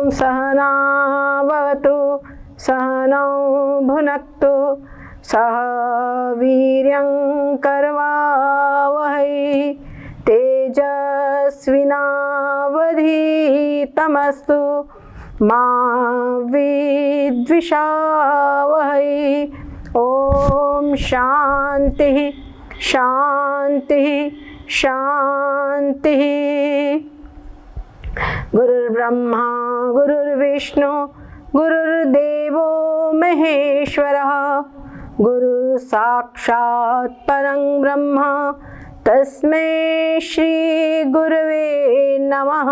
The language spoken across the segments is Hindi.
ॐ सहनावतु सहनौ भुनक्तु सह वीर्यं करवावहै तेजस्विनावधीतमस्तु मा विद्विषावहै। ॐ शान्तिः शान्तिः शान्तिः। गुरुर्ब्रह्मा गुरुर्विष्णु गुरुर्देवो महेश्वरः गुरुः साक्षात् परं ब्रह्म तस्मै श्री गुरवे नमः।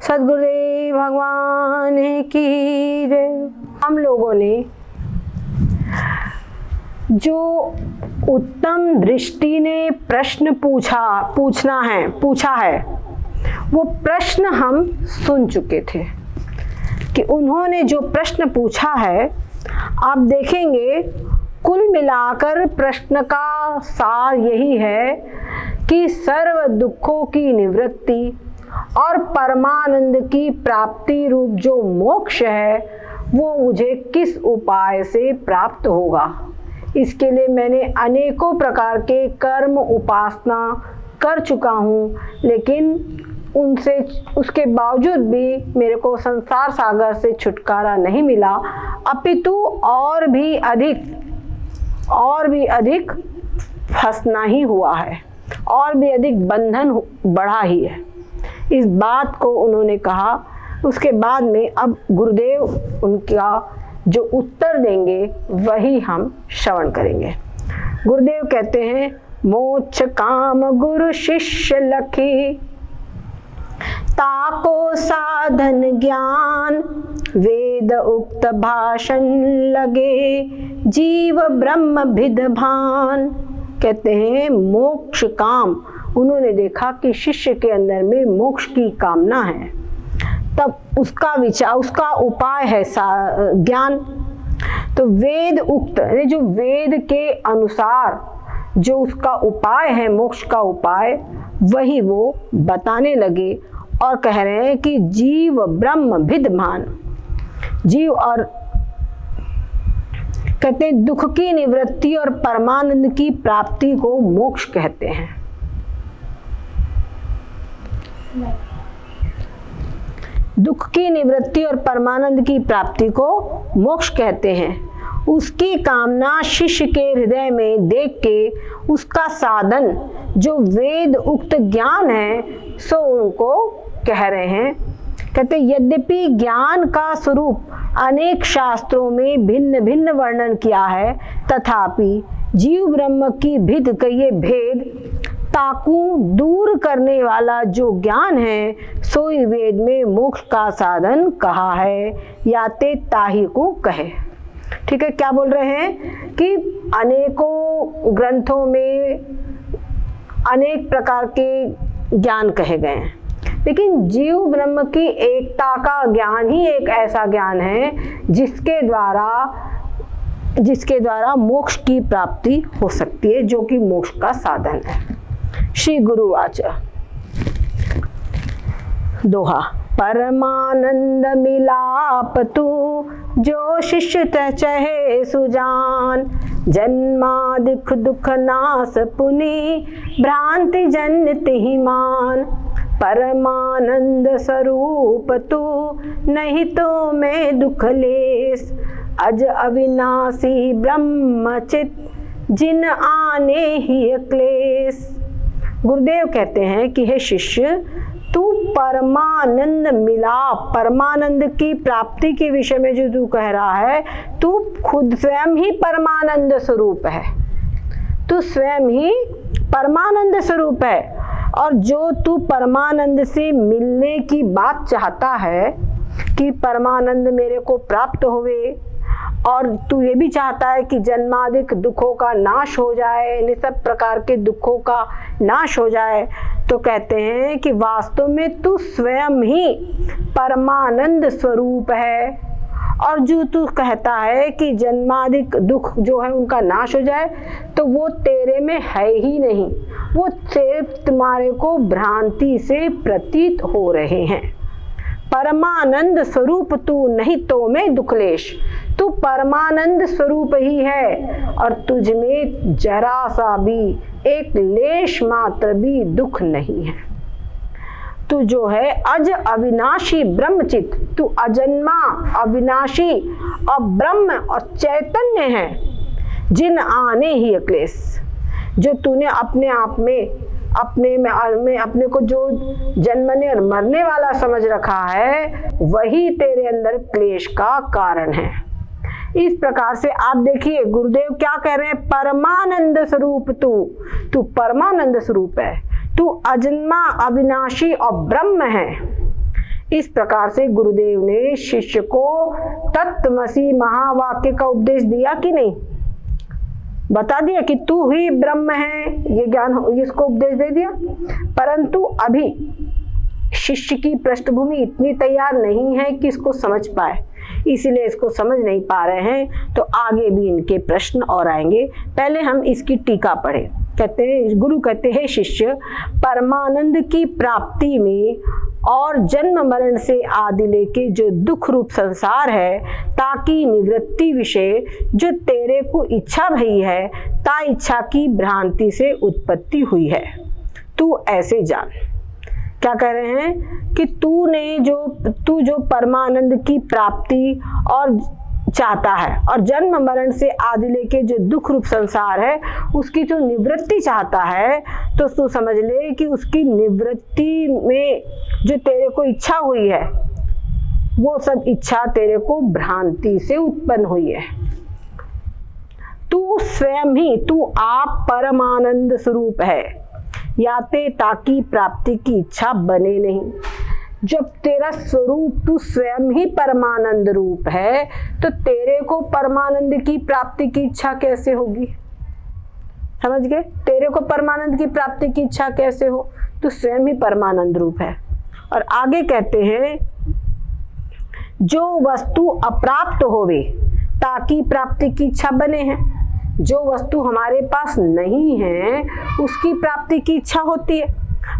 सद्गुरुदेव भगवान की जय। हम लोगों ने जो उत्तम दृष्टि ने प्रश्न पूछा है वो प्रश्न हम सुन चुके थे कि उन्होंने जो प्रश्न पूछा है, आप देखेंगे कुल मिलाकर प्रश्न का सार यही है कि सर्व दुखों की निवृत्ति और परमानंद की प्राप्ति रूप जो मोक्ष है वो मुझे किस उपाय से प्राप्त होगा। इसके लिए मैंने अनेकों प्रकार के कर्म उपासना कर चुका हूँ, लेकिन उसके बावजूद भी मेरे को संसार सागर से छुटकारा नहीं मिला, अपितु और भी अधिक फंसना ही हुआ है, और भी अधिक बंधन बढ़ा ही है। इस बात को उन्होंने कहा। उसके बाद में अब गुरुदेव उनका जो उत्तर देंगे वही हम श्रवण करेंगे। गुरुदेव कहते हैं, मोक्ष काम गुरु शिष्य लखी ताको साधन ज्ञान वेद उक्त भाषण लगे जीव ब्रह्म भिद भान। कहते हैं मोक्ष काम, उन्होंने देखा कि शिष्य के अंदर में मोक्ष की कामना है, तब उसका उपाय है ज्ञान। तो वेद उक्त जो वेद के अनुसार जो उसका उपाय है, मोक्ष का उपाय, वही वो बताने लगे और कह रहे हैं कि जीव ब्रह्म भिदमान, जीव और कहते हैं दुख की निवृत्ति और परमानंद की प्राप्ति को मोक्ष कहते हैं। दुख की निवृत्ति और परमानंद की प्राप्ति को मोक्ष कहते हैं। उसकी कामना शिष्य के हृदय में देख के उसका साधन जो वेद उक्त ज्ञान है सो उनको कह रहे हैं। कहते यद्यपि ज्ञान का स्वरूप अनेक शास्त्रों में भिन्न भिन्न वर्णन किया है, तथापि जीव ब्रह्म की भिद का ये भेद ताकू दूर करने वाला जो ज्ञान है सोई वेद में मोक्ष का साधन कहा है, याते ताही को कहे। ठीक है, क्या बोल रहे हैं कि अनेकों ग्रंथों में अनेक प्रकार के ज्ञान कहे गए हैं, लेकिन जीव ब्रह्म की एकता का ज्ञान ही एक ऐसा ज्ञान है जिसके द्वारा मोक्ष की प्राप्ति हो सकती है, जो कि मोक्ष का साधन है। श्री गुरुवाच दोहा, परमानंद मिलाप तू जो शिष्य तह चहे सुजान, जन्मादिक दुख नाश पुनि भ्रांति जन्य तिहि मान। परमानंद स्वरूप तू नहीं तो मैं दुख लेस, अज अविनाशी ब्रह्मचित जिन आने ही क्लेश। गुरुदेव कहते हैं कि हे शिष्य, तू परमानंद मिलाप, परमानंद की प्राप्ति के विषय में जो तू कह रहा है, तू खुद स्वयं ही परमानंद स्वरूप है। तू स्वयं ही परमानंद स्वरूप है, और जो तू परमानंद से मिलने की बात चाहता है कि परमानंद मेरे को प्राप्त होवे, और तू ये भी चाहता है कि जन्मादिक दुखों का नाश हो जाए, इन सब प्रकार के दुखों का नाश हो जाए, तो कहते हैं कि वास्तव में तू स्वयं ही परमानंद स्वरूप है। और जो तू कहता है कि जन्मादिक दुख जो है उनका नाश हो जाए, तो वो तेरे में है ही नहीं, वो सिर्फ तुम्हारे को भ्रांति से प्रतीत हो रहे हैं। परमानंद स्वरूप तू, नहीं तो मैं दुखलेश। तू परमानंद स्वरूप ही है और तुझ में जरा सा भी, एक लेश मात्र भी दुख नहीं है। तू जो है अज अविनाशी ब्रह्मचित, तू अजन्मा, अविनाशी और ब्रह्म और चैतन्य है। जिन आने ही अक्लेश, जो तूने अपने आप में अपने को जो जन्मने और मरने वाला समझ रखा है, वही तेरे अंदर क्लेश का कारण है। इस प्रकार से आप देखिए गुरुदेव क्या कह रहे हैं, परमानंद स्वरूप तू परमानंद स्वरूप है, तू अजन्मा, अविनाशी और ब्रह्म है। इस प्रकार से गुरुदेव ने शिष्य को तत्वमसि महावाक्य का उपदेश दिया कि नहीं? बता दिया कि तू ही ब्रह्म है, ये ज्ञान, इसको उपदेश दे दिया। परंतु अभी शिष्य की पृष्ठभूमि इतनी तैयार नहीं है कि इसको समझ पाए, इसीलिए इसको समझ नहीं पा रहे हैं। तो आगे भी इनके प्रश्न और आएंगे। पहले हम इसकी टीका पढ़े। कहते हैं, गुरु कहते हैं, शिष्य परमानंद की प्राप्ति में और जन्म मरण से आदि लेके जो दुख रूप संसार है, ताकि निवृत्ति विषय जो तेरे को इच्छा भई है, ता इच्छा की भ्रांति से उत्पत्ति हुई है। तू ऐसे जान। क्या कह रहे हैं कि तू जो परमानंद की प्राप्ति और चाहता है और जन्म मरण से आदि लेके जो दुख रूप संसार है, उसकी जो निवृत्ति चाहता है, तो तू समझ ले कि उसकी निवृत्ति में जो तेरे को इच्छा हुई है, वो सब इच्छा तेरे को भ्रांति से उत्पन्न हुई है। तू स्वयं ही, तू आप परमानंद स्वरूप है, याते ताकि प्राप्ति की इच्छा बने नहीं। जब तेरा स्वरूप तू स्वयं ही परमानंद रूप है, तो तेरे को परमानंद की प्राप्ति की इच्छा कैसे होगी? समझ गए? तेरे को परमानंद की प्राप्ति की इच्छा कैसे हो? तू स्वयं ही परमानंद रूप है। और आगे कहते हैं, जो वस्तु अप्राप्त होवे ताकि प्राप्ति की इच्छा बने हैं। जो वस्तु हमारे पास नहीं है उसकी प्राप्ति की इच्छा होती है,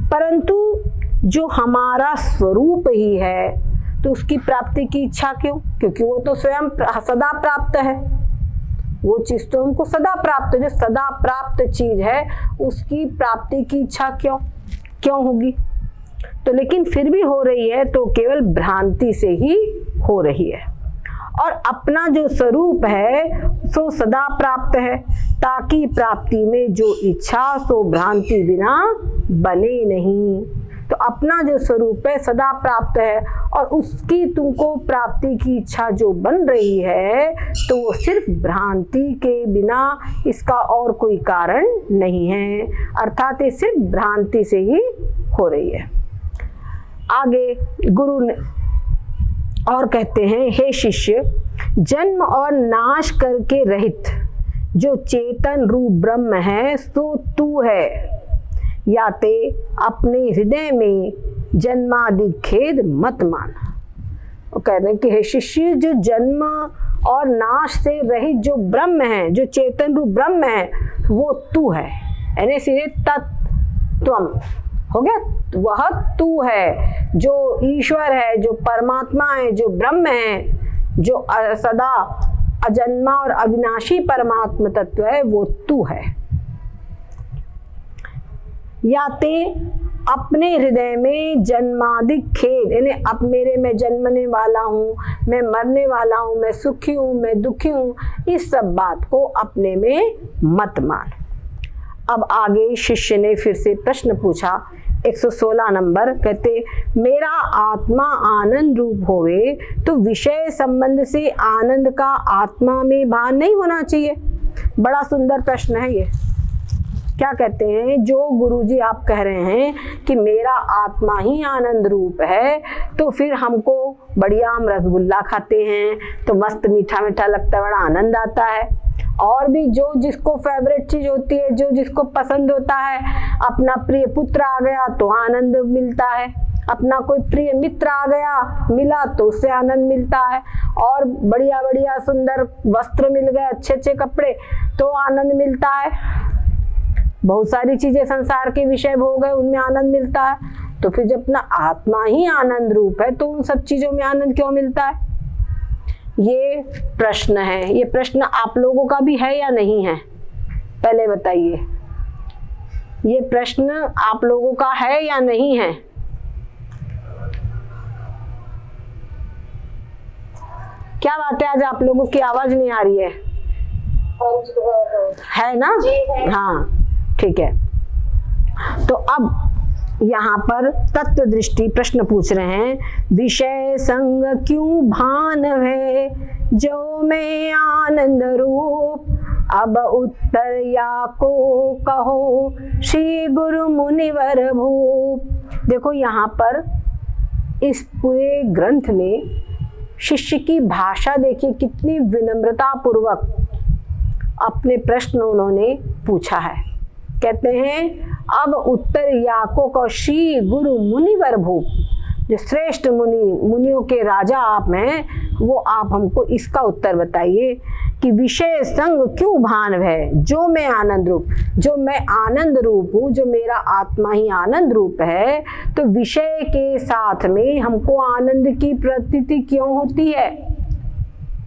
परंतु जो हमारा स्वरूप ही है तो उसकी प्राप्ति की इच्छा क्यों? क्योंकि वो तो स्वयं सदा प्राप्त है। वो चीज तो हमको सदा प्राप्त है। जो सदा प्राप्त चीज है उसकी प्राप्ति की इच्छा क्यों होगी? तो लेकिन फिर भी हो रही है तो केवल भ्रांति से ही हो रही है। और अपना जो स्वरूप है सो सदा प्राप्त है, ताकि प्राप्ति में जो इच्छा सो भ्रांति बिना बने नहीं। तो अपना जो स्वरूप है सदा प्राप्त है और उसकी तुमको प्राप्ति की इच्छा जो बन रही है, तो वो सिर्फ भ्रांति के बिना इसका और कोई कारण नहीं है, अर्थात ये सिर्फ भ्रांति से ही हो रही है। आगे गुरु ने और कहते हैं, हे शिष्य, जन्म और नाश करके रहित जो चेतन रूप ब्रह्म है सो तू है, याते अपने हृदय में जन्मादि खेद मत मान। वो कह रहे हैं कि हे शिष्य, जो जन्म और नाश से रहित जो ब्रह्म है, जो चेतन रूप ब्रह्म है, वो तू है। यानी सीधे तत्त्वम हो गया, वह तू है, जो ईश्वर है, जो परमात्मा है, जो ब्रह्म है, जो सदा अजन्मा और अविनाशी परमात्मा तत्व है, वो तू है। याते अपने हृदय में जन्मादि खेद, यानी अब मेरे में जन्मने वाला हूँ, मैं मरने वाला हूँ, मैं सुखी हूँ, मैं दुखी हूँ, इस सब बात को अपने में मत मान। अब आगे शिष्य ने फिर से प्रश्न पूछा, 116 नंबर। कहते, मेरा आत्मा आनंद रूप होवे तो विषय संबंध से आनंद का आत्मा में भान नहीं होना चाहिए? बड़ा सुंदर प्रश्न है ये। क्या कहते हैं, जो गुरुजी आप कह रहे हैं कि मेरा आत्मा ही आनंद रूप है, तो फिर हमको बढ़िया, हम रसगुल्ला खाते हैं तो मस्त मीठा मीठा लगता है, बड़ा आनंद आता है। और भी जो जिसको फेवरेट चीज होती है, जो जिसको पसंद होता है, अपना प्रिय पुत्र आ गया तो आनंद मिलता है, अपना कोई प्रिय मित्र आ गया मिला तो उससे आनंद मिलता है, और बढ़िया बढ़िया सुंदर वस्त्र मिल गए, अच्छे अच्छे कपड़े, तो आनंद मिलता है। बहुत सारी चीजें संसार के विषय भोग है, उनमें आनंद मिलता है। तो फिर जब अपना आत्मा ही आनंद रूप है तो उन सब चीजों में आनंद क्यों मिलता है? ये प्रश्न है। ये प्रश्न आप लोगों का भी है या नहीं है? पहले बताइए, ये प्रश्न आप लोगों का है या नहीं है? क्या बात है, आज आप लोगों की आवाज नहीं आ रही है? है ना? हाँ, ठीक है। तो अब यहाँ पर तत्व दृष्टि प्रश्न पूछ रहे हैं, विषय संग क्यों भान है जो मैं आनंद रूप, अब उत्तर या को कहो श्री गुरु मुनिवर भूप। देखो यहाँ पर इस पूरे ग्रंथ में शिष्य की भाषा देखिए, कितनी विनम्रता पूर्वक अपने प्रश्न उन्होंने पूछा है। कहते हैं अब उत्तर याको को श्री गुरु मुनिवर भूप, जो श्रेष्ठ मुनियों के राजा आप हैं, वो आप हमको इसका उत्तर बताइए कि विषय संग क्यों भान है जो मैं आनंद रूप, जो मैं आनंद रूप हूँ, जो मेरा आत्मा ही आनंद रूप है, तो विषय के साथ में हमको आनंद की प्रतीति क्यों होती है?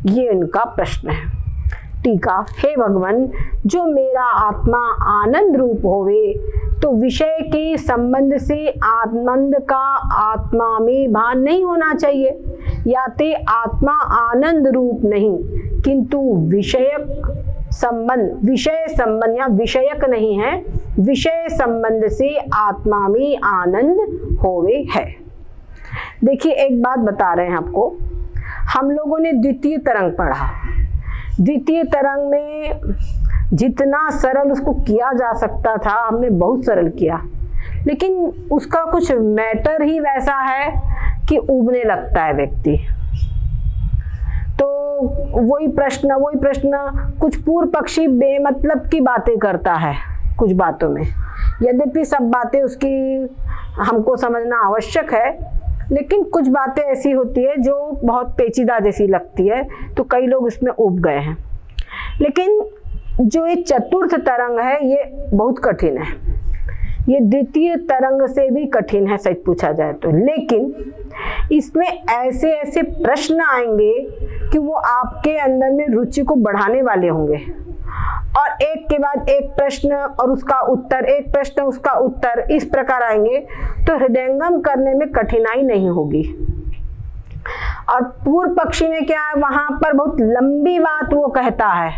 ये उनका प्रश्न है। टीका, हे भगवान, जो मेरा आत्मा आनंद रूप होवे तो विषय के संबंध से आनंद का आत्मा में भान नहीं होना चाहिए। या ते आत्मा आनंद रूप नहीं किंतु विषयक संबंध या विषयक नहीं है, विषय संबंध से आत्मा में आनंद होवे है। देखिए एक बात बता रहे हैं आपको, हम लोगों ने द्वितीय तरंग पढ़ा। द्वितीय तरंग में जितना सरल उसको किया जा सकता था हमने बहुत सरल किया, लेकिन उसका कुछ मैटर ही वैसा है कि उबने लगता है व्यक्ति। तो वही प्रश्न कुछ पूर्व पक्षी बेमतलब की बातें करता है कुछ बातों में, यद्यपि सब बातें उसकी हमको समझना आवश्यक है, लेकिन कुछ बातें ऐसी होती है जो बहुत पेचीदा जैसी लगती है, तो कई लोग इसमें उब गए हैं। लेकिन जो ये चतुर्थ तरंग है ये बहुत कठिन है, ये द्वितीय तरंग से भी कठिन है सच पूछा जाए तो। लेकिन इसमें ऐसे ऐसे प्रश्न आएंगे कि वो आपके अंदर में रुचि को बढ़ाने वाले होंगे, और एक के बाद एक प्रश्न और उसका उत्तर, एक प्रश्न उसका उत्तर, इस प्रकार आएंगे तो हृदयंगम करने में कठिनाई नहीं होगी। और पूर्व पक्षी में क्या है, वहां पर बहुत लंबी बात वो कहता है,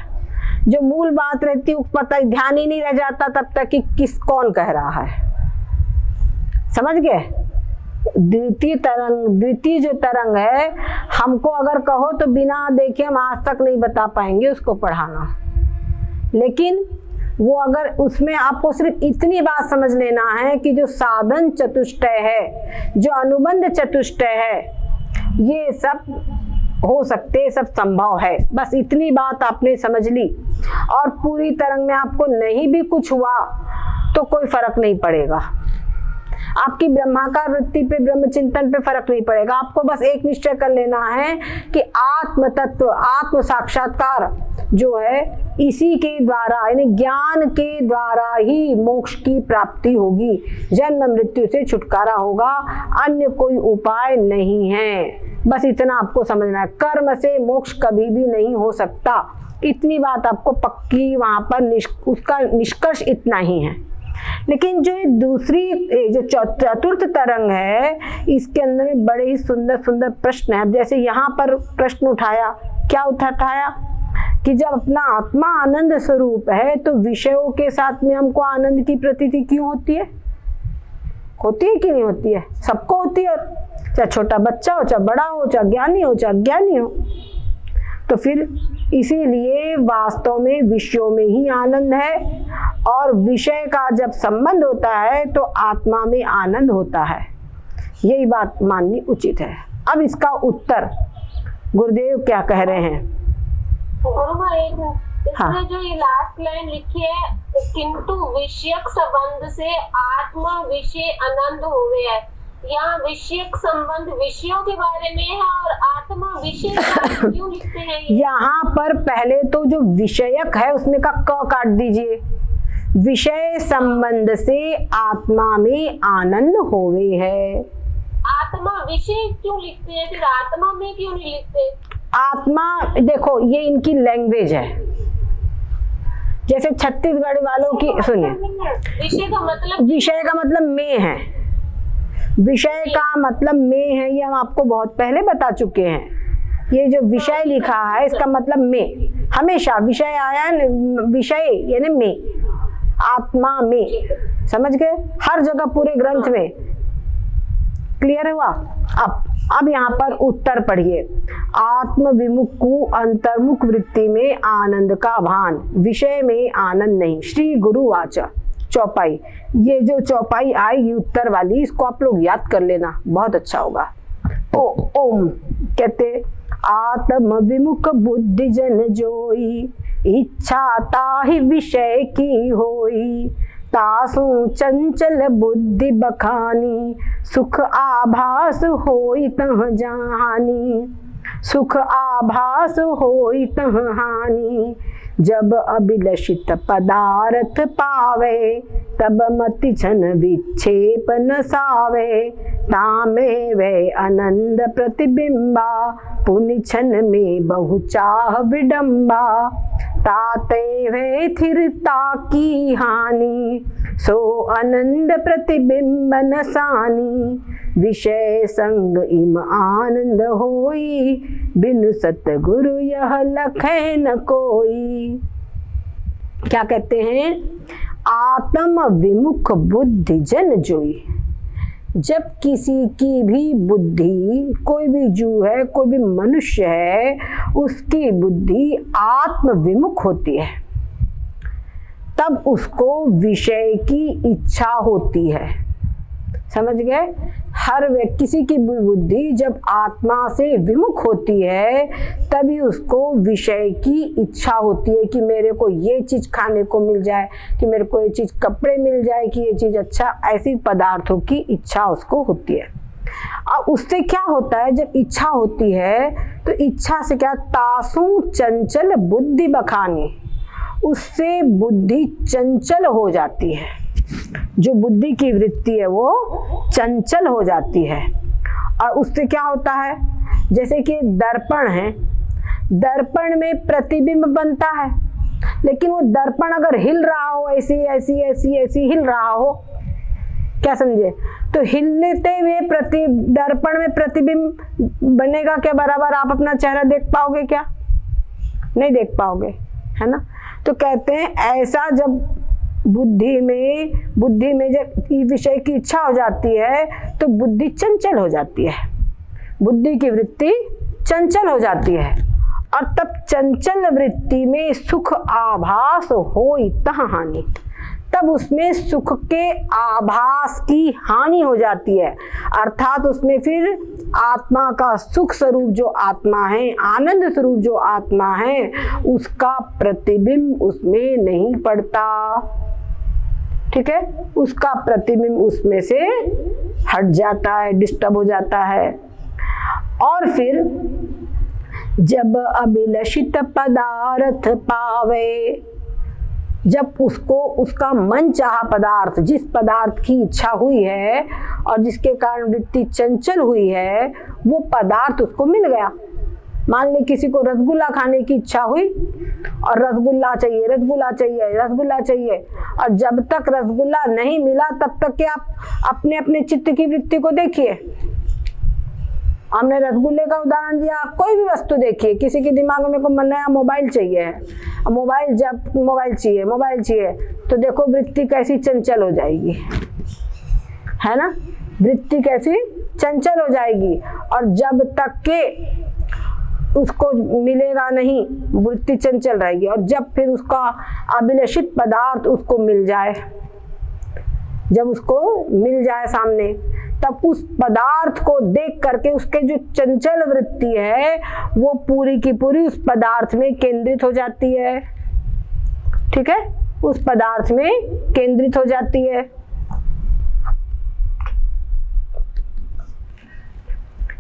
जो मूल बात रहती है पता ध्यान ही नहीं रह जाता तब तक कि कौन कह रहा है। समझ गए? द्वितीय जो तरंग है, हमको अगर कहो तो बिना देखे हम आज तक नहीं बता पाएंगे उसको पढ़ाना, लेकिन वो अगर उसमें आपको सिर्फ इतनी बात समझ लेना है कि जो साधन चतुष्टय है, जो अनुबंध चतुष्टय है, ये सब हो सकते, सब संभव है। बस इतनी बात आपने समझ ली और पूरी तरंग में आपको नहीं भी कुछ हुआ तो कोई फर्क नहीं पड़ेगा, आपकी ब्रह्माकार वृत्ति पे, ब्रह्म चिंतन पे फर्क नहीं पड़ेगा। आपको बस एक निश्चय कर लेना है कि आत्म तत्व, आत्म साक्षात्कार जो है, इसी के द्वारा यानी ज्ञान के द्वारा ही मोक्ष की प्राप्ति होगी, जन्म मृत्यु से छुटकारा होगा, अन्य कोई उपाय नहीं है। बस इतना आपको समझना है, कर्म से मोक्ष कभी भी नहीं हो सकता, इतनी बात आपको पक्की वहां पर उसका निष्कर्ष इतना ही है। लेकिन जो दूसरी जो चतुर्थ तरंग है, इसके अंदर में बड़े ही सुंदर सुंदर प्रश्न है। जैसे यहाँ पर प्रश्न उठाया, क्या उठाया कि जब अपना आत्मा आनंद स्वरूप है तो विषयों के साथ में हमको आनंद की प्रतीति क्यों होती है? होती है कि नहीं होती है? सबको होती है, चाहे छोटा बच्चा हो, चाहे बड़ा हो, चाहे ज्ञानी हो, चाहे अज्ञानी हो। तो फिर इसीलिए वास्तव में विषयों में ही आनंद है, और विषय का जब संबंध होता है तो आत्मा में आनंद होता है। यही बात माननी उचित है। अब इसका उत्तर गुरुदेव क्या कह रहे हैं? इसमें जो ये लास्ट लाइन लिखी है, किंतु विषयक संबंध से आत्मा विषय आनंद होवे है, यहाँ विषयक संबंध विषयों के बारे में है और आत्मा विषय क्यों लिखते हैं? यहाँ पर पहले तो जो विषयक है उसमें का क काट दीजिए, विषय संबंध से आत्मा में आनंद होवे है। आत्मा विषय क्यों लिखते हैं, फिर आत्मा में क्यों नहीं लिखते? आत्मा देखो ये इनकी लैंग्वेज है, जैसे छत्तीसगढ़ वालों की, सुनिए, विषय का मतलब में है, विषय का मतलब में है, ये हम आपको बहुत पहले बता चुके हैं। ये जो विषय लिखा है इसका मतलब में, हमेशा विषय आया है, विषय यानी में, आत्मा में, समझ गए? हर जगह पूरे ग्रंथ में क्लियर हुआ। अब यहाँ पर उत्तर पढ़िए। आत्म विमुख को अंतर्मुख वृत्ति में आनंद का भान, विषय में आनंद नहीं। श्री गुरु वाचा चौपाई, ये जो चौपाई आएगी उत्तर वाली, इसको आप लोग याद कर लेना, बहुत अच्छा होगा। ओम कहते, आत्म विमुख बुद्धि जन जोई, इच्छा ताहि विषय की होई, तासु चंचल बुद्धि बखानी, सुख आभास होई तह जानी, सुख आभास होई तह हानि। जब अभिलषित पदार्थ पावे, तब मति छन विक्षेप न सावे, तामे वे आनंद प्रतिबिंबा, पुनि छन में बहु चाह विडम्बा, ताते वे थिरता की हानि, सो आनंद प्रतिबिंब न सानी, विषय संग इम आनंद होई, बिनु सतगुरु यह लखे न कोई। क्या कहते हैं? आत्म विमुख बुद्धि जन जोई। जब किसी की भी बुद्धि, कोई भी जीव है, कोई भी मनुष्य है, उसकी बुद्धि आत्म विमुख होती है, तब उसको विषय की इच्छा होती है। समझ गए? हर व्यक्ति, किसी की बुद्धि जब आत्मा से विमुख होती है तभी उसको विषय की इच्छा होती है कि मेरे को ये चीज खाने को मिल जाए, कि मेरे को ये चीज कपड़े मिल जाए, कि ये चीज अच्छा, ऐसी पदार्थों की इच्छा उसको होती है। और उससे क्या होता है, जब इच्छा होती है तो इच्छा से क्या, तासु चंचल बुद्धि बखानी, उससे बुद्धि चंचल हो जाती है। जो बुद्धि की वृत्ति है वो चंचल हो जाती है। और उससे क्या होता है, जैसे कि दर्पण है, दर्पण में प्रतिबिंब बनता है, लेकिन वो दर्पण अगर हिल रहा हो, ऐसी ऐसी ऐसी ऐसी हिल रहा हो, क्या समझे, तो हिलते हुए दर्पण में प्रतिबिंब बनेगा क्या बराबर? आप अपना चेहरा देख पाओगे क्या? नहीं देख पाओगे, है ना? तो कहते हैं ऐसा जब बुद्धि में जब विषय की इच्छा हो जाती है तो बुद्धि चंचल हो जाती है, बुद्धि की वृत्ति चंचल हो जाती है। और तब चंचल वृत्ति में सुख आभास होई तह हानि, तब उसमें सुख के आभास की हानि हो जाती है। अर्थात उसमें फिर आत्मा का सुख स्वरूप जो आत्मा है, आनंद स्वरूप जो आत्मा है, उसका प्रतिबिंब उसमें नहीं पड़ता। ठीक है, उसका प्रतिबिंब उसमें से हट जाता है, डिस्टर्ब हो जाता है। और फिर जब अभिलषित पदार्थ पावे, जब उसको उसका मन चाहा पदार्थ, जिस पदार्थ की इच्छा हुई है और जिसके कारण वृत्ति चंचल हुई है, वो पदार्थ उसको मिल गया। मान ले किसी को रसगुल्ला खाने की इच्छा हुई और रसगुल्ला चाहिए, रसगुल्ला चाहिए, रसगुल्ला चाहिए, और जब तक रसगुल्ला नहीं मिला तब तक के आप अपने अपने चित्त की वृत्ति को देखिए। हमने रसगुल्ले का उदाहरण दिया, कोई भी वस्तु देखिए, किसी के दिमाग में को नया मोबाइल चाहिए है, मोबाइल जब मोबाइल चाहिए तो देखो वृत्ति कैसी चंचल हो जाएगी, है ना? वृत्ति कैसी चंचल हो जाएगी। और जब तक के उसको मिलेगा नहीं, वृत्ति चंचल रहेगी। और जब फिर उसका अभिलषित पदार्थ उसको मिल जाए, जब उसको मिल जाए सामने, तब उस पदार्थ को देख करके उसके जो चंचल वृत्ति है वो पूरी की पूरी उस पदार्थ में केंद्रित हो जाती है। ठीक है, उस पदार्थ में केंद्रित हो जाती है।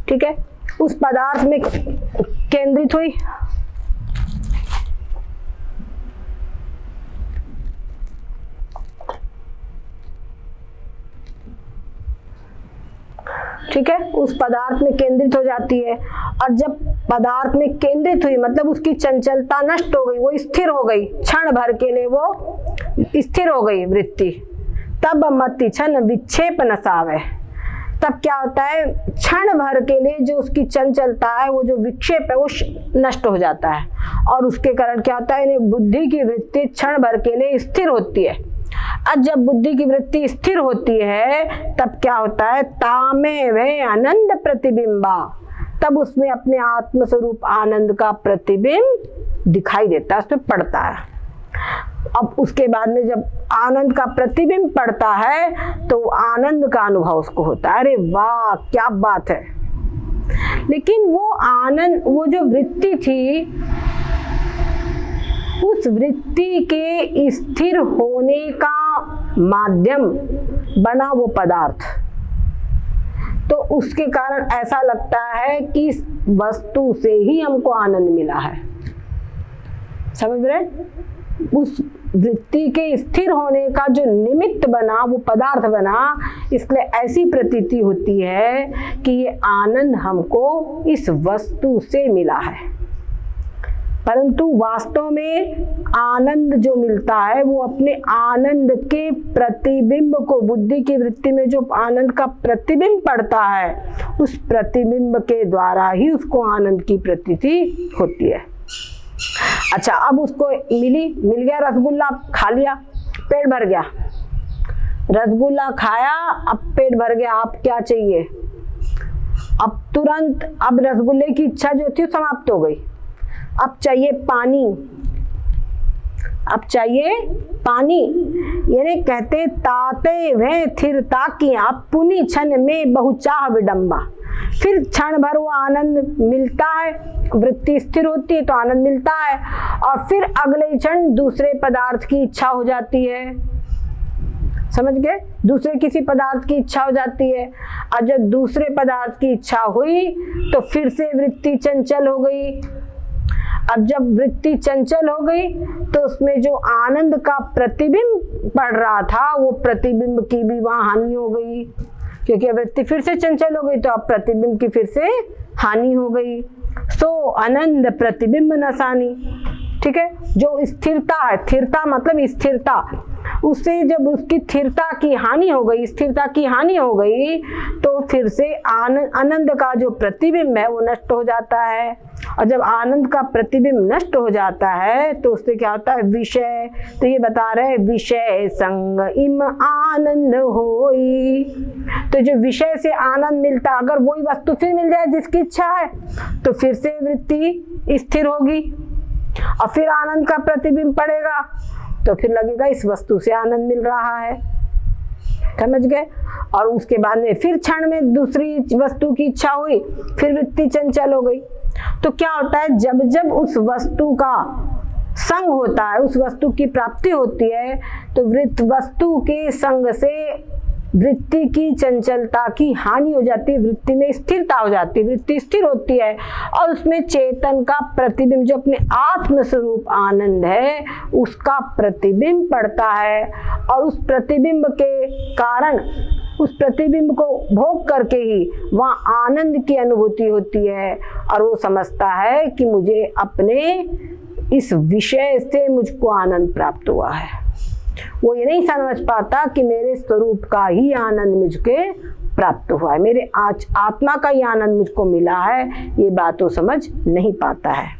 ठीक है, उस पदार्थ में केंद्रित हुई। ठीक है, उस पदार्थ में केंद्रित हो जाती है। और जब पदार्थ में केंद्रित हुई मतलब उसकी चंचलता नष्ट हो गई, वो स्थिर हो गई, क्षण भर के लिए वो स्थिर हो गई वृत्ति, तब मति क्षण विक्षेप नसावे। तब क्या होता है, क्षण भर के लिए जो उसकी चंचलता है, वो जो विक्षेप है वो नष्ट हो जाता है, और उसके कारण क्या होता है, बुद्धि की वृत्ति क्षण भर के लिए स्थिर होती है। अब जब बुद्धि की वृत्ति स्थिर होती है तब क्या होता है, तामे वे आनंद प्रतिबिंबा, तब उसमें अपने आत्म स्वरूप आनंद का प्रतिबिंब दिखाई देता है, उसमें पड़ता है। अब उसके बाद में जब आनंद का प्रतिबिंब पड़ता है तो आनंद का अनुभव उसको होता है, अरे वाह क्या बात है। लेकिन वो आनंद, वो जो वृत्ति थी, उस वृत्ति के स्थिर होने का माध्यम बना वो पदार्थ, तो उसके कारण ऐसा लगता है कि इस वस्तु से ही हमको आनंद मिला है। समझ रहे, उस वृत्ति के स्थिर होने का जो निमित्त बना, वो पदार्थ बना, इसलिए ऐसी प्रतीति होती है कि ये आनंद हमको इस वस्तु से मिला है। परंतु वास्तव में आनंद जो मिलता है वो अपने आनंद के प्रतिबिंब को, बुद्धि की वृत्ति में जो आनंद का प्रतिबिंब पड़ता है, उस प्रतिबिंब के द्वारा ही उसको आनंद की प्रतीति होती है। अच्छा, अब उसको मिल गया रसगुल्ला, खा लिया, पेट भर गया, रसगुल्ला खाया, अब पेट भर गया, अब क्या चाहिए, अब तुरंत, अब रसगुल्ले की इच्छा जो थी समाप्त हो गई, अब चाहिए पानी, अब चाहिए पानी। यानी कहते ताते वे थिरता की आप पुनि क्षण में बहुचाह विडंबा, फिर क्षण भर वो आनंद मिलता है, वृत्ति स्थिर होती है तो आनंद मिलता है, और फिर अगले क्षण दूसरे पदार्थ की इच्छा हो जाती है। समझ गए, दूसरे किसी पदार्थ की इच्छा हो जाती है, और जब दूसरे पदार्थ की इच्छा हुई तो फिर से वृत्ति चंचल हो गई। अब जब वृत्ति चंचल हो गई तो उसमें जो आनंद का प्रतिबिंब पड़ रहा था, वो प्रतिबिंब की भी वहां हानि हो गई, क्योंकि वृत्ति फिर से चंचल हो गई तो अब प्रतिबिंब की फिर से हानि हो गई। सो आनंद प्रतिबिंब नसानी, ठीक है, जो स्थिरता है, स्थिरता मतलब स्थिरता, उससे जब उसकी स्थिरता की हानि हो गई, स्थिरता की हानि हो गई, तो फिर से आनंद का जो प्रतिबिंब है वो नष्ट हो जाता है, और जब आनंद का प्रतिबिंब नष्ट हो जाता है तो उससे क्या होता है, विषय, तो ये बता रहे विषय संग इम आनंद होई, तो जो विषय से आनंद मिलता, अगर वही वस्तु फिर मिल जाए जिसकी इच्छा है तो फिर से वृत्ति स्थिर होगी, और फिर आनंद का प्रतिबिंब पड़ेगा तो फिर लगेगा इस वस्तु से आनंद मिल रहा है। समझ गए, और उसके बाद में फिर क्षण में दूसरी वस्तु की इच्छा हुई, फिर वृत्ति चंचल हो गई। तो क्या होता है, जब जब उस वस्तु का संग होता है, उस वस्तु की प्राप्ति होती है, तो वस्तु के संग से वृत्ति की चंचलता की हानि हो जाती है, वृत्ति में स्थिरता हो जाती है, वृत्ति स्थिर होती है, और उसमें चेतन का प्रतिबिंब जो अपने आत्म स्वरूप आनंद है उसका प्रतिबिंब पड़ता है, और उस प्रतिबिंब के कारण, उस प्रतिबिंब को भोग करके ही वहाँ आनंद की अनुभूति होती है, और वो समझता है कि मुझे अपने इस विषय से मुझको आनंद प्राप्त हुआ है। वो ये नहीं समझ पाता कि मेरे स्वरूप का ही आनंद मुझके प्राप्त हुआ है, मेरे आत्मा का ही आनंद मुझको मिला है, ये बात वो समझ नहीं पाता है।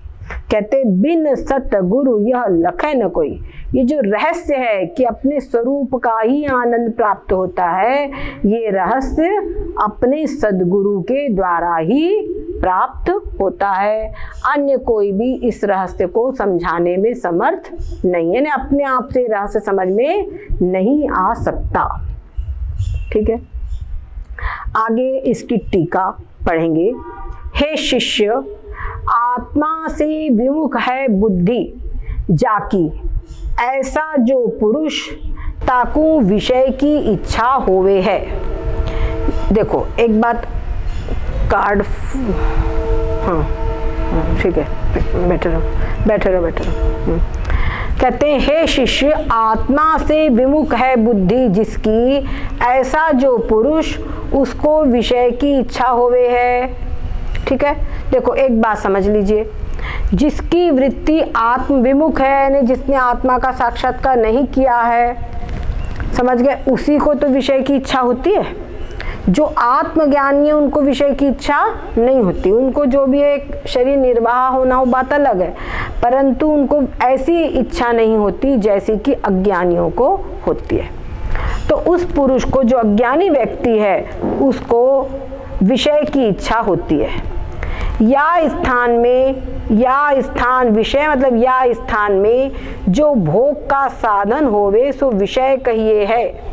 कहते बिन सतगुरु यह लखे न कोई, ये जो रहस्य है कि अपने स्वरूप का ही आनंद प्राप्त होता है, ये रहस्य अपने सद्गुरु के द्वारा ही प्राप्त होता है, अन्य कोई भी इस रहस्य को समझाने में समर्थ नहीं है, अपने आप से रहस्य समझ में नहीं आ सकता। ठीक है, आगे इसकी टीका पढ़ेंगे। हे शिष्य, आत्मा से विमुख है बुद्धि जाकी, ऐसा जो पुरुष ताकू विषय की इच्छा होवे है। देखो एक बात, कार्ड, हाँ ठीक है, बैठे रहो। कहते हैं हे शिष्य, आत्मा से विमुख है बुद्धि जिसकी, ऐसा जो पुरुष उसको विषय की इच्छा होवे है। ठीक है, देखो एक बात समझ लीजिए, जिसकी वृत्ति आत्म विमुख है, यानी जिसने आत्मा का साक्षात्कार नहीं किया है, समझ गए, उसी को तो विषय की इच्छा होती है। जो आत्मज्ञानी है उनको विषय की इच्छा नहीं होती, उनको जो भी एक शरीर निर्वाह होना वो बात अलग है, परंतु उनको ऐसी इच्छा नहीं होती जैसी कि अज्ञानियों को होती है। तो उस पुरुष को, जो अज्ञानी व्यक्ति है, उसको विषय की इच्छा होती है। या स्थान में, या स्थान विषय मतलब या स्थान में जो भोग का साधन होवे सो विषय कहिए है।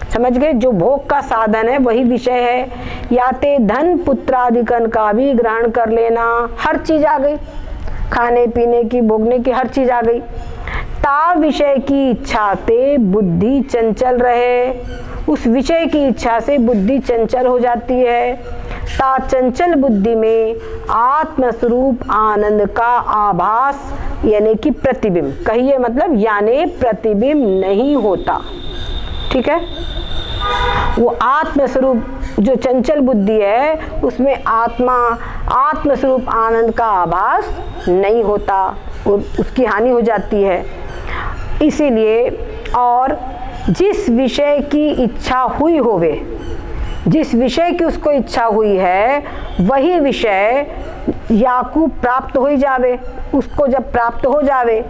समझ गए, जो भोग का साधन है वही विषय है। या ते धन पुत्रादिकन का भी ग्रहण कर लेना, हर चीज आ गई, खाने पीने की, भोगने की हर चीज आ गई। ता विषय की इच्छा ते बुद्धि चंचल रहे, उस विषय की इच्छा से बुद्धि चंचल हो जाती है। ता चंचल बुद्धि में आत्मस्वरूप आनंद का आभास यानी कि प्रतिबिंब कहिए, मतलब यानी प्रतिबिंब नहीं होता। ठीक है, वो आत्मस्वरूप जो चंचल बुद्धि है उसमें आत्मस्वरूप आनंद का आभास नहीं होता, उसकी हानि हो जाती है। इसीलिए, और जिस विषय की इच्छा हुई होवे, जिस विषय की उसको इच्छा हुई है वही विषय याकू प्राप्त हो जावे, उसको जब प्राप्त हो जावे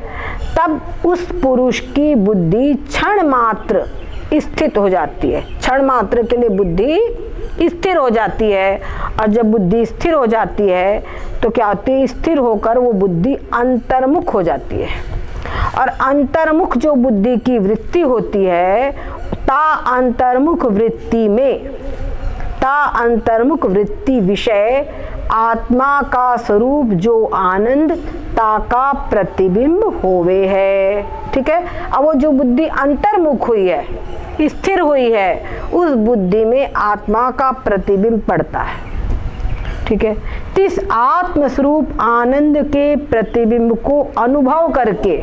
तब उस पुरुष की बुद्धि क्षण मात्र स्थित हो जाती है। क्षण मात्र के लिए बुद्धि स्थिर हो जाती है, और जब बुद्धि स्थिर हो जाती है तो क्या होती है, स्थिर होकर वो बुद्धि अंतर्मुख हो जाती है। और अंतर्मुख जो बुद्धि की वृत्ति होती है, ता अंतर्मुख वृत्ति में, ता अंतर्मुख वृत्ति विषय आत्मा का स्वरूप जो आनंद ता का प्रतिबिंब होवे है। ठीक है, अब वो जो बुद्धि अंतर्मुख हुई है, स्थिर हुई है, उस बुद्धि में आत्मा का प्रतिबिंब पड़ता है। ठीक है, इस आत्मस्वरूप आनंद के प्रतिबिंब को अनुभव करके,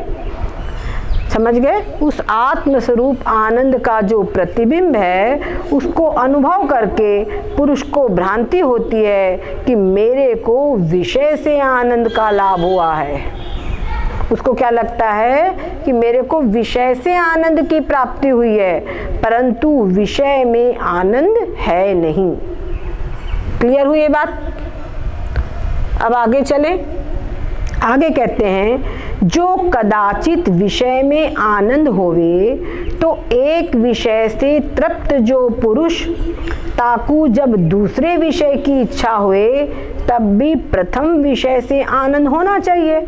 समझ गए, उस आत्मस्वरूप आनंद का जो प्रतिबिंब है उसको अनुभव करके पुरुष को भ्रांति होती है कि मेरे को विषय से आनंद का लाभ हुआ है। उसको क्या लगता है कि मेरे को विषय से आनंद की प्राप्ति हुई है, परंतु विषय में आनंद है नहीं। क्लियर हुई ये बात? अब आगे चले। आगे कहते हैं, जो कदाचित विषय में आनंद होवे तो एक विषय से तृप्त जो पुरुष ताकू जब दूसरे विषय की इच्छा हुए तब भी प्रथम विषय से आनंद होना चाहिए।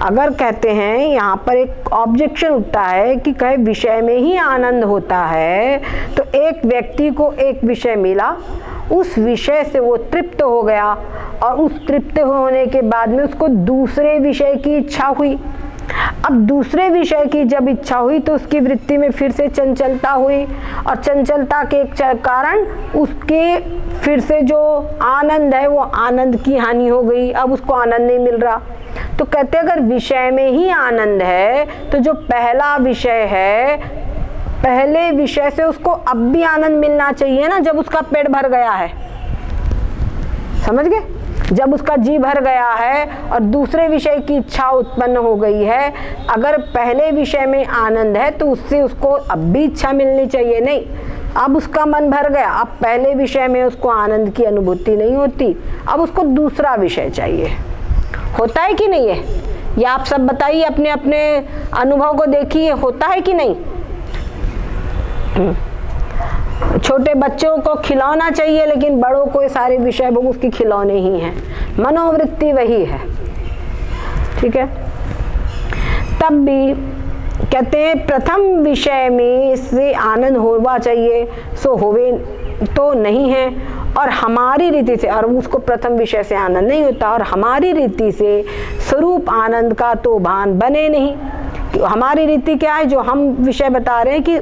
अगर कहते हैं, यहाँ पर एक ऑब्जेक्शन उठता है कि कहे विषय में ही आनंद होता है, तो एक व्यक्ति को एक विषय मिला, उस विषय से वो तृप्त हो गया, और उस तृप्त होने के बाद में उसको दूसरे विषय की इच्छा हुई। अब दूसरे विषय की जब इच्छा हुई तो उसकी वृत्ति में फिर से चंचलता हुई, और चंचलता के कारण उसके फिर से जो आनंद है वो आनंद की हानि हो गई, अब उसको आनंद नहीं मिल रहा। तो कहते अगर विषय में ही आनंद है तो जो पहला विषय है, पहले विषय से उसको अब भी आनंद मिलना चाहिए ना, जब उसका पेट भर गया है। समझ गए, जब उसका जी भर गया है और दूसरे विषय की इच्छा उत्पन्न हो गई है, अगर पहले विषय में आनंद है तो उससे उसको अब भी इच्छा मिलनी चाहिए। नहीं, अब उसका मन भर गया, अब पहले विषय में उसको आनंद की अनुभूति नहीं होती, अब उसको दूसरा विषय चाहिए। होता है कि नहीं है? ये आप सब बताइए, अपने अपने अनुभव को देखिए, होता है कि नहीं? छोटे बच्चों को खिलौना चाहिए, लेकिन बड़ों को सारे विषय भोग उसकी खिलौने ही हैं, मनोवृत्ति वही है। ठीक है, तब भी कहते हैं प्रथम विषय में इससे आनंद होना चाहिए, सो होवे तो नहीं है, और हमारी रीति से, और उसको प्रथम विषय से आनंद नहीं होता, और हमारी रीति से स्वरूप आनंद का तो भान बने नहीं। हमारी रीति क्या है, जो हम विषय बता रहे हैं कि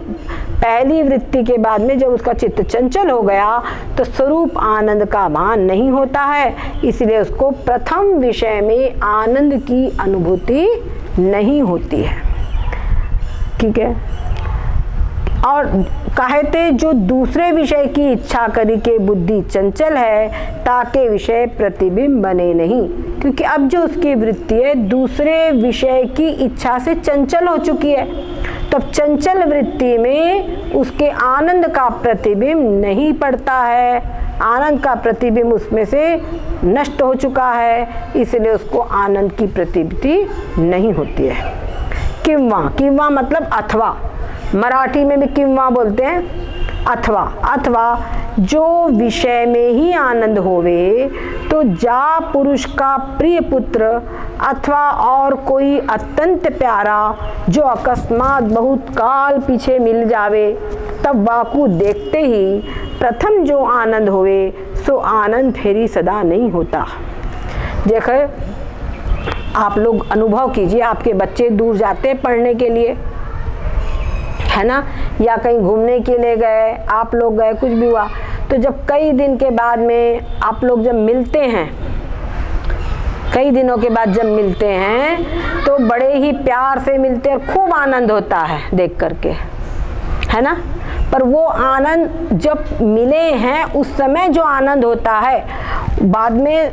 पहली वृत्ति के बाद में जब उसका चित्त चंचल हो गया तो स्वरूप आनंद का भान नहीं होता है, इसलिए उसको प्रथम विषय में आनंद की अनुभूति नहीं होती है। ठीक है, और कहते जो दूसरे विषय की इच्छा करी के बुद्धि चंचल है, ताके विषय प्रतिबिंब बने नहीं। क्योंकि अब जो उसकी वृत्ति है दूसरे विषय की इच्छा से चंचल हो चुकी है, तब चंचल वृत्ति में उसके आनंद का प्रतिबिंब नहीं पड़ता है, आनंद का प्रतिबिंब उसमें से नष्ट हो चुका है, इसलिए उसको आनंद की प्रतिबिंब नहीं होती है। किंवा, किंवा मतलब अथवा, मराठी में भी किंवा बोलते हैं, अथवा। अथवा जो विषय में ही आनंद होवे, तो जा पुरुष का प्रिय पुत्र अथवा और कोई अत्यंत प्यारा जो अकस्मात बहुत काल पीछे मिल जावे, तब वाकु देखते ही प्रथम जो आनंद होवे सो आनंद फेरी सदा नहीं होता। देखो आप लोग अनुभव कीजिए, आपके बच्चे दूर जाते हैं पढ़ने के लिए, है ना, या कहीं घूमने के लिए गए, आप लोग गए, कुछ भी हुआ, तो जब कई दिन के बाद में आप लोग जब मिलते हैं, कई दिनों के बाद जब मिलते हैं तो बड़े ही प्यार से मिलते हैं, खूब आनंद होता है देख करके, है ना। पर वो आनंद जब मिले हैं उस समय जो आनंद होता है, बाद में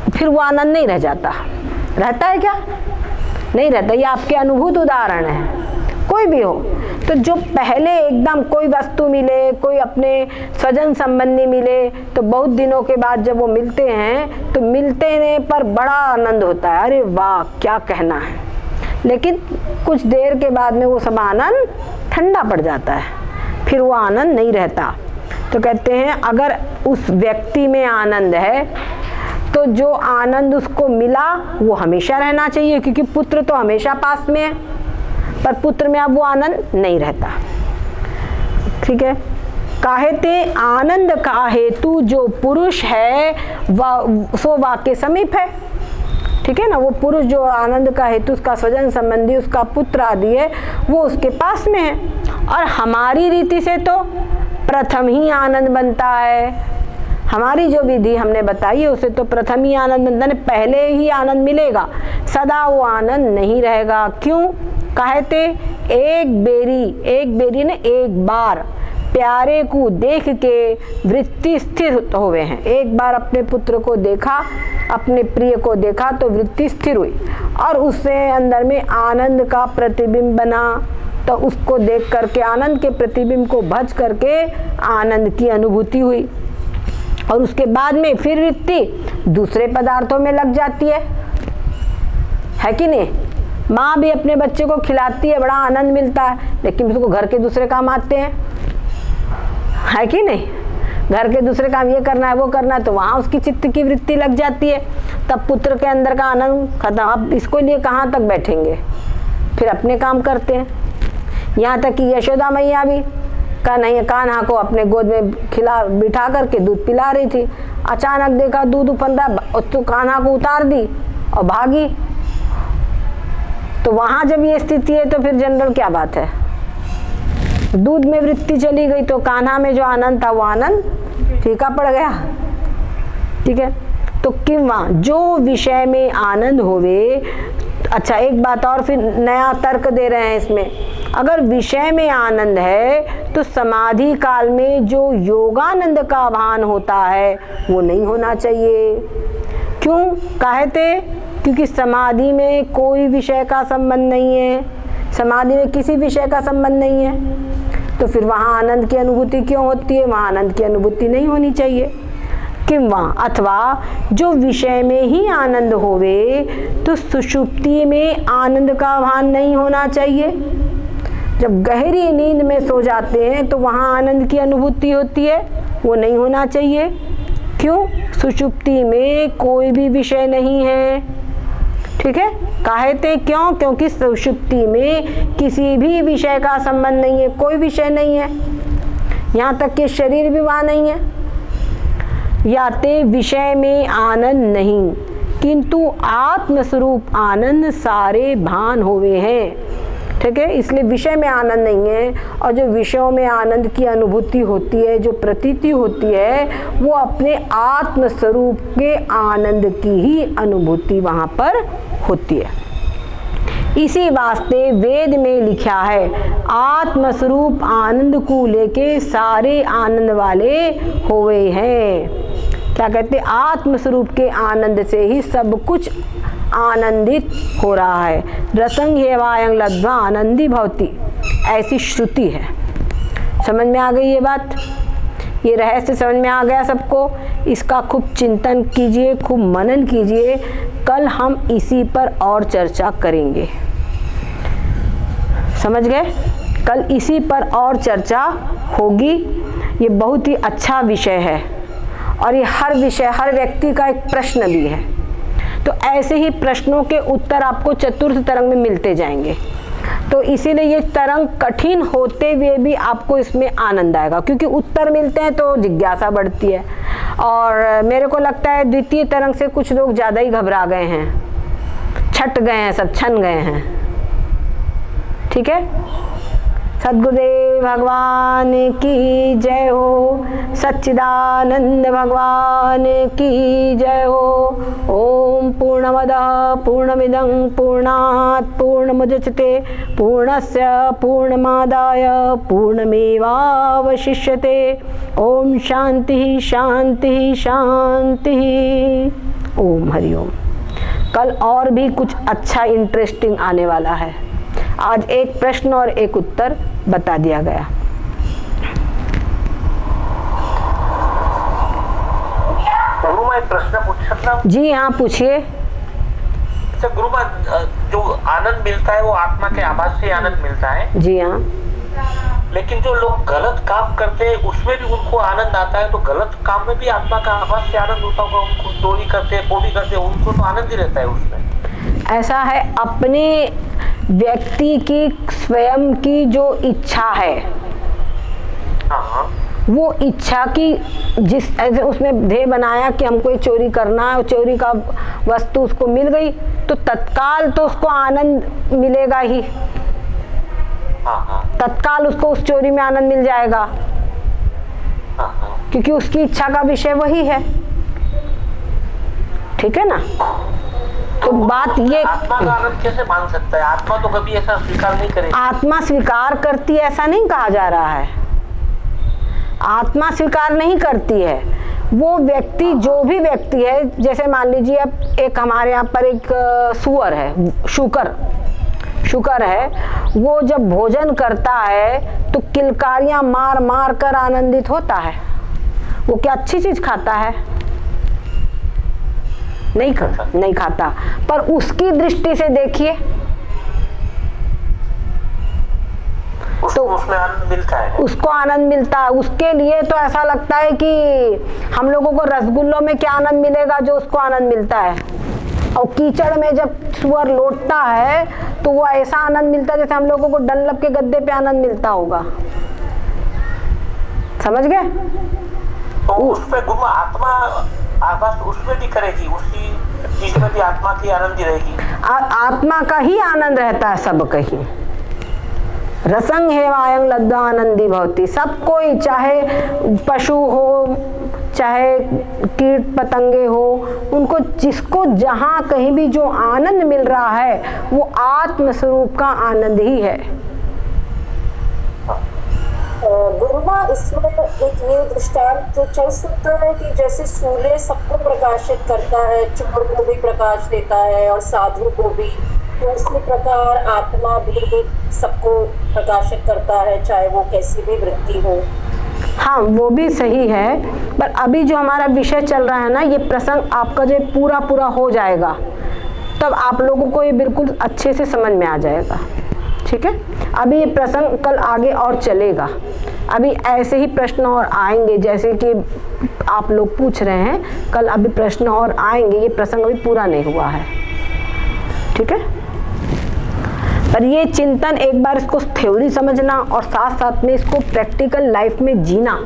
फिर वो आनंद नहीं रह जाता। रहता है क्या? नहीं रहता। ये आपके अनुभूत उदाहरण है, कोई भी हो। तो जो पहले एकदम कोई वस्तु मिले, कोई अपने स्वजन संबंधी मिले, तो बहुत दिनों के बाद जब वो मिलते हैं तो मिलते पर बड़ा आनंद होता है, अरे वाह क्या कहना है। लेकिन कुछ देर के बाद में वो सब आनंद ठंडा पड़ जाता है, फिर वो आनंद नहीं रहता। तो कहते हैं अगर उस व्यक्ति में आनंद है तो जो आनंद उसको मिला वो हमेशा रहना चाहिए, क्योंकि पुत्र तो हमेशा पास में है, पर पुत्र में अब वो आनंद नहीं रहता। ठीक है। काहेते आनंद का हेतु जो पुरुष है सो वाक्य समीप है। ठीक है ना, वो पुरुष जो आनंद का हेतु उसका स्वजन संबंधी, उसका पुत्र आदि है, वो उसके पास में है। और हमारी रीति से तो प्रथम ही आनंद बनता है। हमारी जो विधि हमने बताई है उसे तो प्रथम ही आनंद बनता है, पहले ही आनंद मिलेगा, सदा वो आनंद नहीं रहेगा। क्यों? कहते एक बेरी ने एक बार प्यारे को देख के वृत्ति स्थिर होवे हैं। एक बार अपने पुत्र को देखा, अपने प्रिय को देखा तो वृत्ति स्थिर हुई और उससे अंदर में आनंद का प्रतिबिंब बना, तो उसको देख करके आनंद के प्रतिबिंब को भज करके आनंद की अनुभूति हुई। और उसके बाद में फिर वृत्ति दूसरे पदार्थों में लग जाती है कि नहीं। माँ भी अपने बच्चे को खिलाती है, बड़ा आनंद मिलता है, लेकिन उसको घर के दूसरे काम आते हैं, है कि नहीं। घर के दूसरे काम ये करना है वो करना है, तो वहाँ उसकी चित्त की वृत्ति लग जाती है, तब पुत्र के अंदर का आनंद खत्म। अब इसको लिए कहाँ तक बैठेंगे, फिर अपने काम करते हैं। यहाँ तक कि यशोदा मैया भी कान्हा को अपने गोद में बिठा करके दूध पिला रही थी, अचानक देखा दूध उफन रहा, तो कान्हा को उतार दी और भागी। तो वहां जब ये स्थिति है तो फिर जनरल क्या बात है, दूध में वृत्ति चली गई तो कान्हा में जो आनंद था वो आनंद फीका पड़ गया। ठीक है। तो किंवा जो विषय में आनंद होवे। अच्छा एक बात और फिर नया तर्क दे रहे हैं इसमें, अगर विषय में आनंद है तो समाधि काल में जो योगानंद का भान होता है वो नहीं होना चाहिए। क्यों? कहते क्योंकि समाधि में कोई विषय का संबंध नहीं है, समाधि में किसी विषय का संबंध नहीं है, तो फिर वहाँ आनंद की अनुभूति क्यों होती है? वहाँ आनंद की अनुभूति नहीं होनी चाहिए। किंवा अथवा जो विषय में ही आनंद होवे तो सुषुप्ति में आनंद का भान नहीं होना चाहिए। जब गहरी नींद में सो जाते हैं तो वहाँ आनंद की अनुभूति होती है, वो नहीं होना चाहिए। क्यों? सुषुप्ति में कोई भी विषय नहीं है। ठीक है। कहते क्यों? क्योंकि सुषुप्ति में किसी भी विषय का संबंध नहीं है, कोई विषय नहीं है, यहाँ तक कि शरीर भी वहाँ नहीं है। याते विषय में आनंद नहीं, किंतु आत्मस्वरूप आनंद सारे भान होवे हैं। ठीक है। इसलिए विषय में आनंद नहीं है, और जो विषयों में आनंद की अनुभूति होती है, जो प्रतीति होती है, वो अपने आत्मस्वरूप के आनंद की ही अनुभूति वहाँ पर होती है। इसी वास्ते वेद में लिखा है, आत्मस्वरूप आनंद को लेके सारे आनंद वाले होवे हैं। क्या कहते? आत्मस्वरूप के आनंद से ही सब कुछ आनंदित हो रहा है। रसंग हेवायं लब्ध्वा आनंदी भवति, ऐसी श्रुति है। समझ में आ गई ये बात? ये रहस्य समझ में आ गया सबको? इसका खूब चिंतन कीजिए, खूब मनन कीजिए। कल हम इसी पर और चर्चा करेंगे। समझ गए? कल इसी पर और चर्चा होगी। ये बहुत ही अच्छा विषय है और ये हर विषय, हर व्यक्ति का एक प्रश्न भी है। तो ऐसे ही प्रश्नों के उत्तर आपको चतुर्थ तरंग में मिलते जाएंगे। तो इसीलिए ये तरंग कठिन होते हुए भी आपको इसमें आनंद आएगा, क्योंकि उत्तर मिलते हैं तो जिज्ञासा बढ़ती है। और मेरे को लगता है द्वितीय तरंग से कुछ लोग ज़्यादा ही घबरा गए हैं, छट गए हैं, सब छन गए हैं। ठीक है? सद्गुरुदेव भगवान की जय हो, सच्चिदानंद भगवान की जय हो। ओम पूर्णमदः पूर्णमिदं पूर्णात् पूर्णमुदच्यते पूर्णस्य पूर्णमादाय पूर्णमेवावशिष्यते। ओम शांति शांति शांति। ओम हरि ओम। कल और भी कुछ अच्छा इंटरेस्टिंग आने वाला है। आज एक प्रश्न और एक उत्तर बता दिया गया। गुरु मैं प्रश्न पूछ सकता हूँ? जी हाँ, पूछिए। अच्छा गुरु माँ, जो आनंद मिलता है वो आत्मा के आभास से आनंद मिलता है। जी हाँ। लेकिन जो लोग गलत काम करते हैं उसमें भी उनको आनंद आता है, तो गलत काम में भी आत्मा का आभास से आनंद होता होगा। उनको चोरी करते हैं, खोटी करते हैं, उनको तो आनंद ही रहता है उसमें। ऐसा है, अपने व्यक्ति की स्वयं की जो इच्छा है, हाँ, वो इच्छा की जिस ऐसे उसने ध्येय बनाया कि हमको ये चोरी करना है, और चोरी का वस्तु उसको मिल गई तो तत्काल तो उसको आनंद मिलेगा ही। हाँ, तत्काल उसको उस चोरी में आनंद मिल जाएगा, हाँ, क्योंकि उसकी इच्छा का विषय वही है। ठीक है ना? तो बात ये, आत्मा का आनंद कैसे मान सकता है? आत्मा तो कभी ऐसा स्वीकार नहीं करेगी। आत्मा स्वीकार करती है ऐसा नहीं कहा जा रहा है। आत्मा स्वीकार नहीं करती है। वो व्यक्ति, जो भी व्यक्ति है, जैसे मान लीजिए अब एक हमारे यहाँ पर एक सुअर है, शुकर है, वो जब भोजन करता है तो किलकारियां मार मार कर आनंदित होता है। वो क्या अच्छी चीज खाता है? नहीं खाता। पर उसकी दृष्टि से देखिए तो उसमें आनंद मिलता है, उसको आनंद मिलता है। उसके लिए तो ऐसा लगता है कि हम लोगों को रसगुल्लों में क्या आनंद मिलेगा जो उसको आनंद मिलता है। और कीचड़ में जब सुअर लौटता है तो वो ऐसा आनंद मिलता है जैसे हम लोगों को डनलप के गद्दे पे आनंद मिलता होगा। समझ गए? तो उसमें गुरु आत्मा आभास उसमें भी करेगी, उसी चीज में भी आत्मा की आनंद ही रहेगी। आत्मा का ही आनंद रहता है सब कहीं। रसंग हेवायं लब्ध्वा आनंदी भवति। सब कोई, चाहे पशु हो, चाहे कीट पतंगे हो, उनको जिसको जहाँ कहीं भी जो आनंद मिल रहा है वो आत्म स्वरूप का आनंद ही है। गुरुमा, इसमें एक ये दृष्टांत चल सकता है कि जैसे सूर्य सबको प्रकाशित करता है, चोर को भी प्रकाश देता है और साधु को भी, तो उसी प्रकार आत्मा भी सबको प्रकाशित करता है, चाहे वो कैसी भी वृत्ति हो। हाँ, वो भी सही है। पर अभी जो हमारा विषय चल रहा है ना, ये प्रसंग आपका जो पूरा हो जाएगा तब आप लोगों को ये बिल्कुल अच्छे से समझ में आ जाएगा। ठीक है? अभी ये प्रसंग कल आगे और चलेगा। अभी ऐसे ही प्रश्न और आएंगे, जैसे कि आप लोग पूछ रहे हैं, कल अभी प्रश्न और आएंगे। ये प्रसंग अभी पूरा नहीं हुआ है। ठीक है? पर ये चिंतन, एक बार इसको थ्योरी समझना और साथ साथ में इसको प्रैक्टिकल लाइफ में जीना,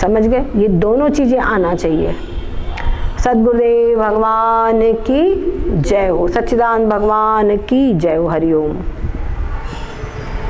समझ गए? ये दोनों चीजें आना चाहिए। सद्गुरुदेव भगवान की जय हो, सच्चिदानंद भगवान की जय हो। हरि ओम।